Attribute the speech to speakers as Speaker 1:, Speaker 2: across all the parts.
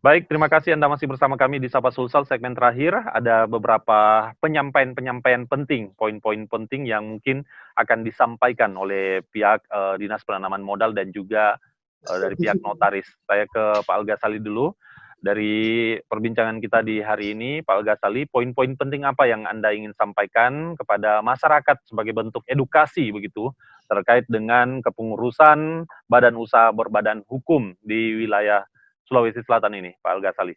Speaker 1: Baik, terima kasih Anda masih bersama kami di Sapa Sulsel segmen terakhir. Ada beberapa penyampaian penting, poin-poin penting yang mungkin akan disampaikan oleh pihak Dinas Penanaman Modal dan juga dari pihak notaris. Saya ke Pak Al-Ghazali dulu. Dari perbincangan kita di hari ini, Pak Al-Ghazali, poin-poin penting apa yang Anda ingin sampaikan kepada masyarakat sebagai bentuk edukasi begitu terkait dengan kepengurusan badan usaha berbadan hukum di wilayah Sulawesi Selatan ini, Pak Al-Ghazali.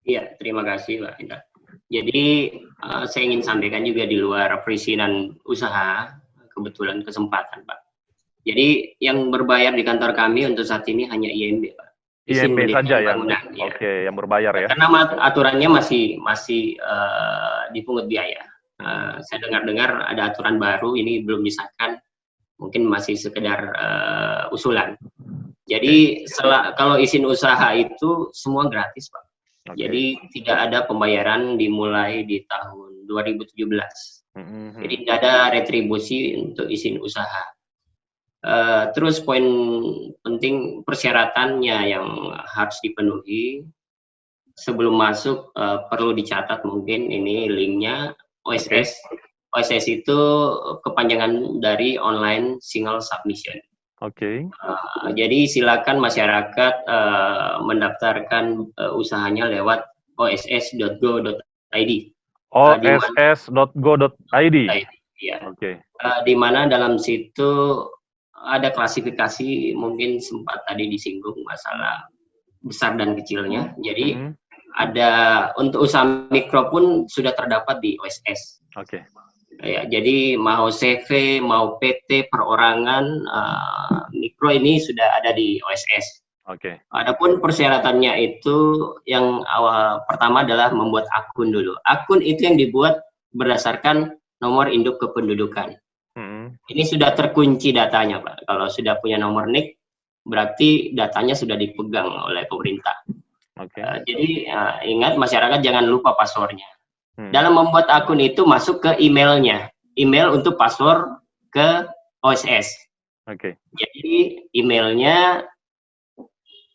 Speaker 2: Iya, terima kasih, Pak Indra. Jadi, saya ingin sampaikan juga di luar perizinan usaha, kebetulan kesempatan, Pak. Jadi, yang berbayar di kantor kami untuk saat ini hanya IMB, Pak.
Speaker 1: IMB saja ya?
Speaker 2: Ya.
Speaker 1: Oke, yang berbayar ya?
Speaker 2: Karena aturannya masih dipungut biaya. Saya dengar-dengar ada aturan baru, ini belum disahkan, mungkin masih sekedar usulan. Jadi kalau izin usaha itu semua gratis, Pak. Jadi tidak ada pembayaran dimulai di tahun 2017. Jadi tidak ada retribusi untuk izin usaha. Terus poin penting persyaratannya yang harus dipenuhi sebelum masuk, perlu dicatat mungkin ini linknya OSS. OSS itu kepanjangan dari online single submission. Jadi silakan masyarakat mendaftarkan usahanya lewat oss.go.id.
Speaker 1: oss.go.id.
Speaker 2: Ya. Di mana dalam situ ada klasifikasi, mungkin sempat tadi disinggung masalah besar dan kecilnya. Jadi ada untuk usaha mikro pun sudah terdapat di OSS. Ya, jadi mau CV, mau PT, perorangan, mikro ini sudah ada di OSS. Adapun persyaratannya itu yang awal pertama adalah membuat akun dulu. Akun itu yang dibuat berdasarkan nomor induk kependudukan. Ini sudah terkunci datanya, Pak. Kalau sudah punya nomor NIK, berarti datanya sudah dipegang oleh pemerintah. Jadi ingat masyarakat jangan lupa passwordnya. Dalam membuat akun itu masuk ke emailnya, email untuk password ke OSS. Jadi emailnya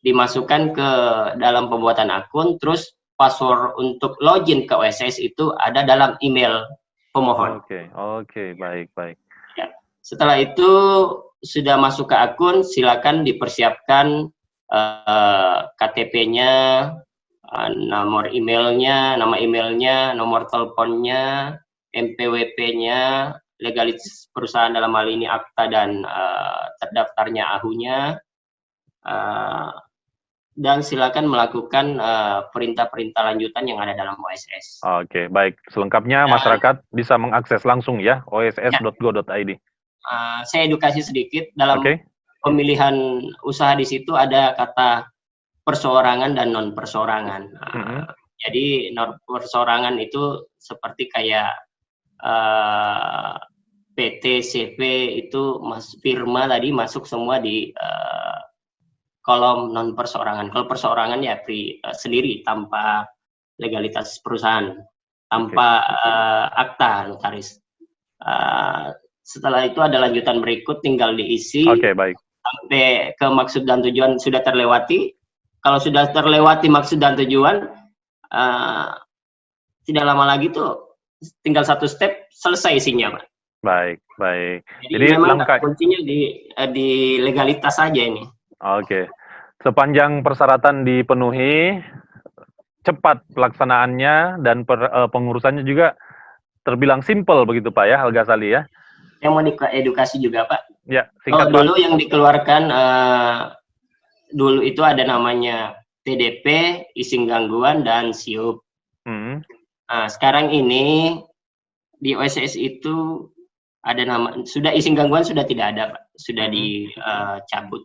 Speaker 2: dimasukkan ke dalam pembuatan akun, terus password untuk login ke OSS itu ada dalam email pemohon.
Speaker 1: Baik.
Speaker 2: Ya. Setelah itu sudah masuk ke akun, silakan dipersiapkan KTP-nya, nomor emailnya, nama emailnya, nomor teleponnya, MPWP-nya, legalitas perusahaan dalam hal ini akta dan terdaftarnya AHU-nya, dan silakan melakukan perintah-perintah lanjutan yang ada dalam OSS.
Speaker 1: Baik. Selengkapnya masyarakat bisa mengakses langsung ya, oss.go.id.
Speaker 2: Saya edukasi sedikit dalam pemilihan usaha di situ ada kata perseorangan dan non perseorangan. Jadi non perseorangan itu seperti kayak PT, CV itu firma tadi masuk semua di kolom non perseorangan. Kalau perseorangan ya sendiri tanpa legalitas perusahaan, tanpa akta notaris. Setelah itu ada lanjutan berikut, tinggal diisi sampai ke maksud dan tujuan sudah terlewati. Kalau sudah terlewati maksud dan tujuan, tidak lama lagi tuh tinggal satu step selesai isinya, Pak.
Speaker 1: Baik.
Speaker 2: Jadi memang kuncinya di legalitas saja ini.
Speaker 1: Sepanjang persyaratan dipenuhi, cepat pelaksanaannya dan pengurusannya juga terbilang simpel begitu Pak ya, Al-Ghazali ya.
Speaker 2: Yang mau edukasi juga Pak.
Speaker 1: Ya, singkat
Speaker 2: dulu yang dikeluarkan dulu itu ada namanya TDP, izin gangguan dan SIUP. Sekarang ini di OSS itu ada nama, sudah izin gangguan sudah tidak ada Pak, sudah dicabut.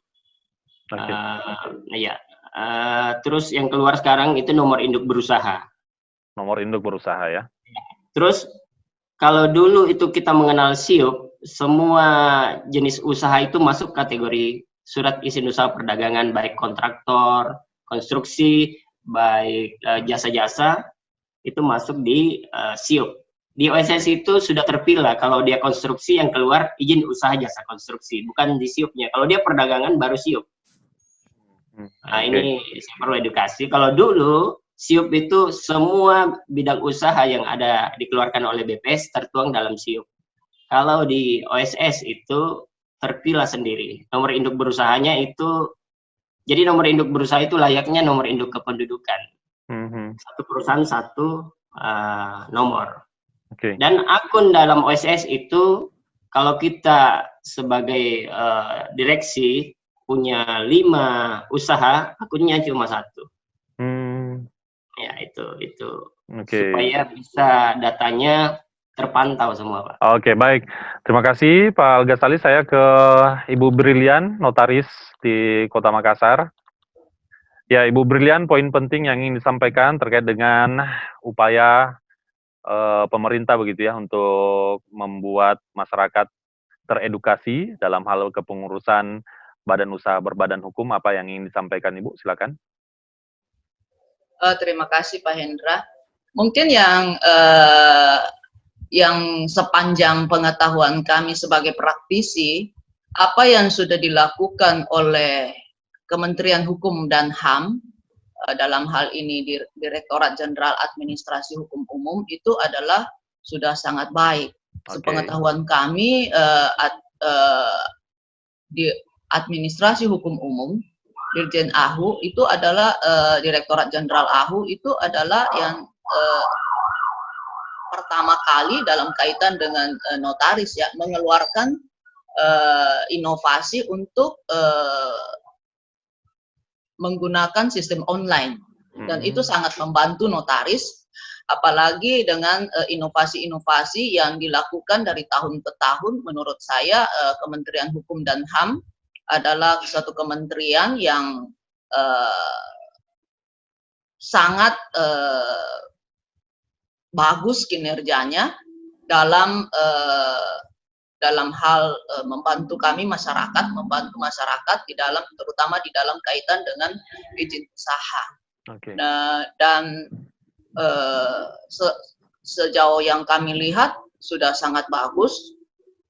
Speaker 2: Terus yang keluar sekarang itu nomor induk berusaha.
Speaker 1: Nomor induk berusaha ya.
Speaker 2: Terus kalau dulu itu kita mengenal SIUP, semua jenis usaha itu masuk kategori surat izin usaha perdagangan, baik kontraktor, konstruksi, baik jasa-jasa, itu masuk di SIUP. Di OSS itu sudah terpilah, kalau dia konstruksi yang keluar izin usaha jasa konstruksi, bukan di SIUP-nya. Kalau dia perdagangan baru SIUP. Nah, ini saya perlu edukasi. Kalau dulu SIUP itu semua bidang usaha yang ada dikeluarkan oleh BPS tertuang dalam SIUP. Kalau di OSS itu terpilah sendiri. Nomor induk berusahanya itu, jadi nomor induk berusaha itu layaknya nomor induk kependudukan. Satu perusahaan satu nomor. Dan akun dalam OSS itu, kalau kita sebagai direksi punya 5 usaha, akunnya cuma 1. Ya, itu. Supaya bisa datanya terpantau semua, Pak.
Speaker 1: Oke, baik. Terima kasih, Pak Al-Ghazali. Saya ke Ibu Brilian, notaris di Kota Makassar. Ya, Ibu Brilian, poin penting yang ingin disampaikan terkait dengan upaya pemerintah begitu ya untuk membuat masyarakat teredukasi dalam hal kepengurusan badan usaha berbadan hukum. Apa yang ingin disampaikan, Ibu? Silakan.
Speaker 3: Terima kasih, Pak Hendra. Mungkin yang sepanjang pengetahuan kami sebagai praktisi, apa yang sudah dilakukan oleh Kementerian Hukum dan HAM dalam hal ini Direktorat Jenderal Administrasi Hukum Umum itu adalah sudah sangat baik. Sepengetahuan kami di Administrasi Hukum Umum, Dirjen AHU itu adalah Direktorat Jenderal AHU itu adalah yang pertama kali dalam kaitan dengan notaris ya mengeluarkan inovasi untuk menggunakan sistem online, dan itu sangat membantu notaris, apalagi dengan inovasi-inovasi yang dilakukan dari tahun ke tahun. Menurut saya Kementerian Hukum dan HAM adalah satu kementerian yang sangat bagus kinerjanya dalam hal membantu kami membantu masyarakat di dalam, terutama di dalam kaitan dengan izin usaha. Nah, dan sejauh yang kami lihat sudah sangat bagus.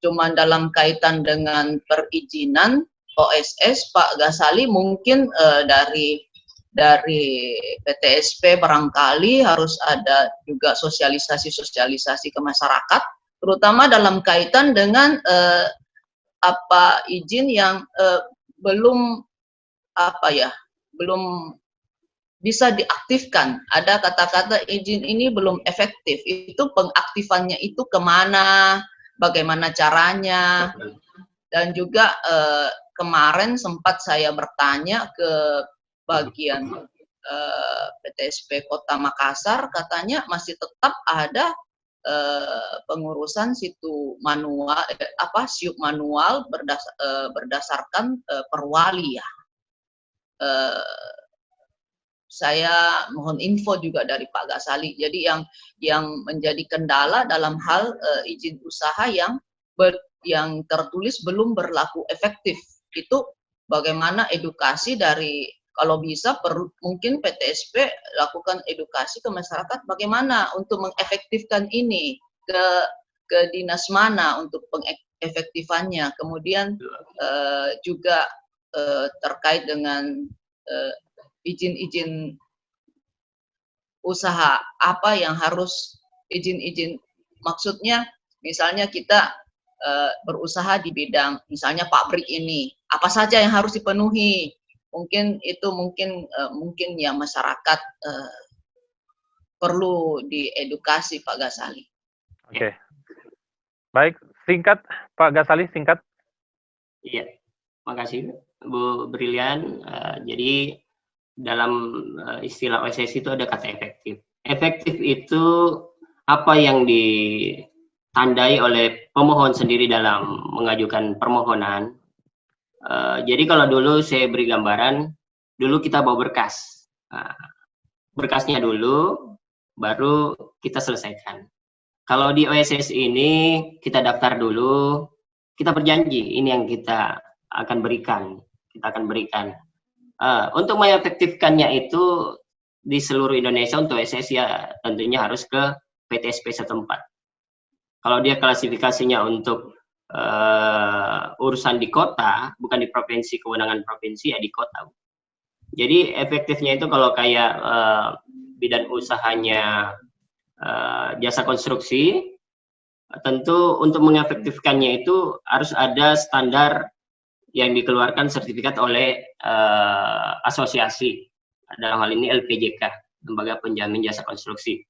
Speaker 3: Cuman dalam kaitan dengan perizinan OSS, Pak Ghazali mungkin dari PTSP barangkali harus ada juga sosialisasi ke masyarakat, terutama dalam kaitan dengan izin yang belum bisa diaktifkan. Ada kata-kata izin ini belum efektif. Itu pengaktifannya itu kemana, bagaimana caranya, dan juga kemarin sempat saya bertanya ke bagian PTSP Kota Makassar, katanya masih tetap ada pengurusan situ manual, SIUP manual berdasarkan perwali ya. Saya mohon info juga dari Pak Ghazali. Jadi yang menjadi kendala dalam hal izin usaha yang tertulis belum berlaku efektif itu bagaimana edukasi dari, kalau bisa mungkin PTSP lakukan edukasi ke masyarakat bagaimana untuk mengefektifkan ini, ke dinas mana untuk pengefektifannya. Kemudian juga terkait dengan izin-izin usaha apa yang harus izin-izin, maksudnya misalnya kita berusaha di bidang misalnya pabrik ini, apa saja yang harus dipenuhi. Mungkin itu mungkin ya masyarakat perlu diedukasi, Pak Ghazali.
Speaker 1: Oke. Baik, singkat Pak Ghazali, singkat.
Speaker 2: Iya, makasih Bu Brilian. Jadi dalam istilah OSS itu ada kata efektif. Efektif itu apa yang ditandai oleh pemohon sendiri dalam mengajukan permohonan. Jadi kalau dulu saya beri gambaran, dulu kita bawa berkas. Berkasnya dulu, baru kita selesaikan. Kalau di OSS ini, kita daftar dulu, kita berjanji, ini yang kita akan berikan. Untuk mengefektifkannya itu di seluruh Indonesia untuk OSS ya tentunya harus ke PTSP setempat. Kalau dia klasifikasinya untuk urusan di kota, bukan di provinsi, kewenangan provinsi ya di kota. Jadi efektifnya itu kalau kayak bidang usahanya jasa konstruksi, tentu untuk mengefektifkannya itu harus ada standar yang dikeluarkan sertifikat oleh asosiasi. Dalam hal ini LPJK, Lembaga Penjamin Jasa Konstruksi.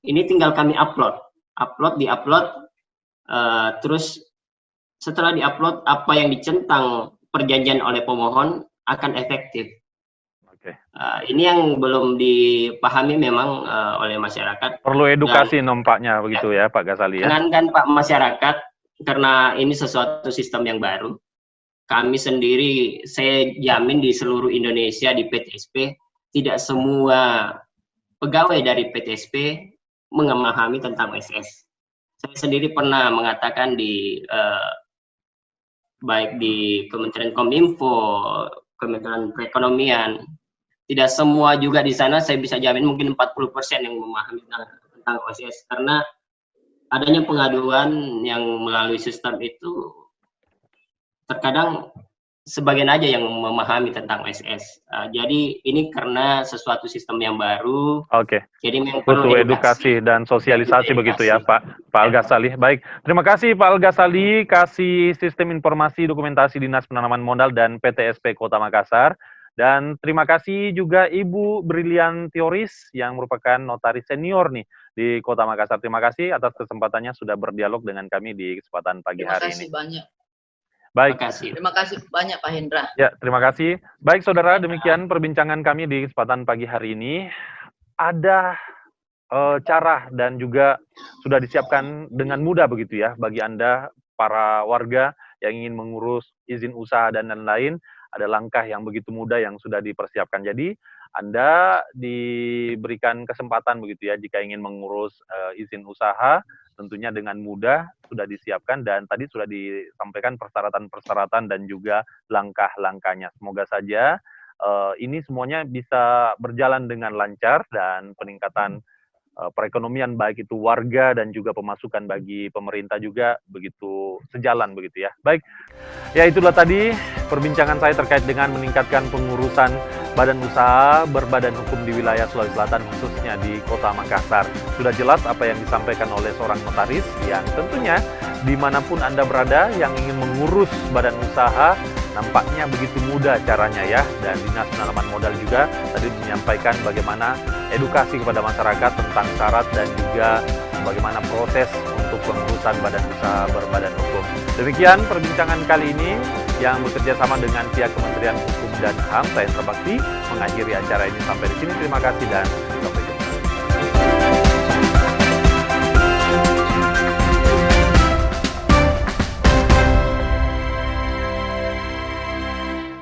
Speaker 2: Ini tinggal kami diupload, terus setelah diupload apa yang dicentang perjanjian oleh pemohon akan efektif. Ini yang belum dipahami memang oleh masyarakat.
Speaker 1: Perlu edukasi nampaknya begitu ya Pak Ghazali ya.
Speaker 2: Kan Pak masyarakat, karena ini sesuatu sistem yang baru. Kami sendiri, saya jamin di seluruh Indonesia di PTSP, tidak semua pegawai dari PTSP memahami tentang SS. Saya sendiri pernah mengatakan baik di Kementerian Kominfo, Kementerian Perekonomian, tidak semua juga di sana saya bisa jamin mungkin 40% yang memahami tentang OSS, karena adanya pengaduan yang melalui sistem itu terkadang sebagian aja yang memahami tentang OSS. Jadi ini karena sesuatu sistem yang baru. Jadi memang
Speaker 1: perlu edukasi dan sosialisasi begitu ya Pak Al-Ghazali. Baik, terima kasih Pak Al-Ghazali, kasih Sistem Informasi Dokumentasi Dinas Penanaman Modal dan PTSP Kota Makassar. Dan terima kasih juga Ibu Brilian Teoris yang merupakan notaris senior nih di Kota Makassar. Terima kasih atas kesempatannya sudah berdialog dengan kami di kesempatan pagi hari ini.
Speaker 3: Terima kasih banyak.
Speaker 1: Baik.
Speaker 3: Terima kasih banyak Pak Hendra.
Speaker 1: Ya, terima kasih. Baik saudara, demikian perbincangan kami di kesempatan pagi hari ini. Ada cara dan juga sudah disiapkan dengan mudah begitu ya bagi Anda para warga yang ingin mengurus izin usaha dan lain-lain. Ada langkah yang begitu mudah yang sudah dipersiapkan. Jadi Anda diberikan kesempatan begitu ya jika ingin mengurus izin usaha, tentunya dengan mudah sudah disiapkan dan tadi sudah disampaikan persyaratan-persyaratan dan juga langkah-langkahnya. Semoga saja ini semuanya bisa berjalan dengan lancar dan peningkatan perekonomian baik itu warga dan juga pemasukan bagi pemerintah juga begitu sejalan begitu ya. Baik, ya itulah tadi perbincangan saya terkait dengan meningkatkan pengurusan badan usaha berbadan hukum di wilayah Sulawesi Selatan khususnya di Kota Makassar. Sudah jelas apa yang disampaikan oleh seorang notaris yang tentunya dimanapun Anda berada yang ingin mengurus badan usaha nampaknya begitu mudah caranya ya, dan Dinas Penanaman Modal juga tadi menyampaikan bagaimana edukasi kepada masyarakat tentang syarat dan juga bagaimana proses untuk pengurusan badan usaha berbadan hukum. Demikian perbincangan kali ini yang bekerja sama dengan pihak Kementerian Hukum dan HAM. Saya Hendra Bakti mengakhiri acara ini sampai di sini. Terima kasih dan sampai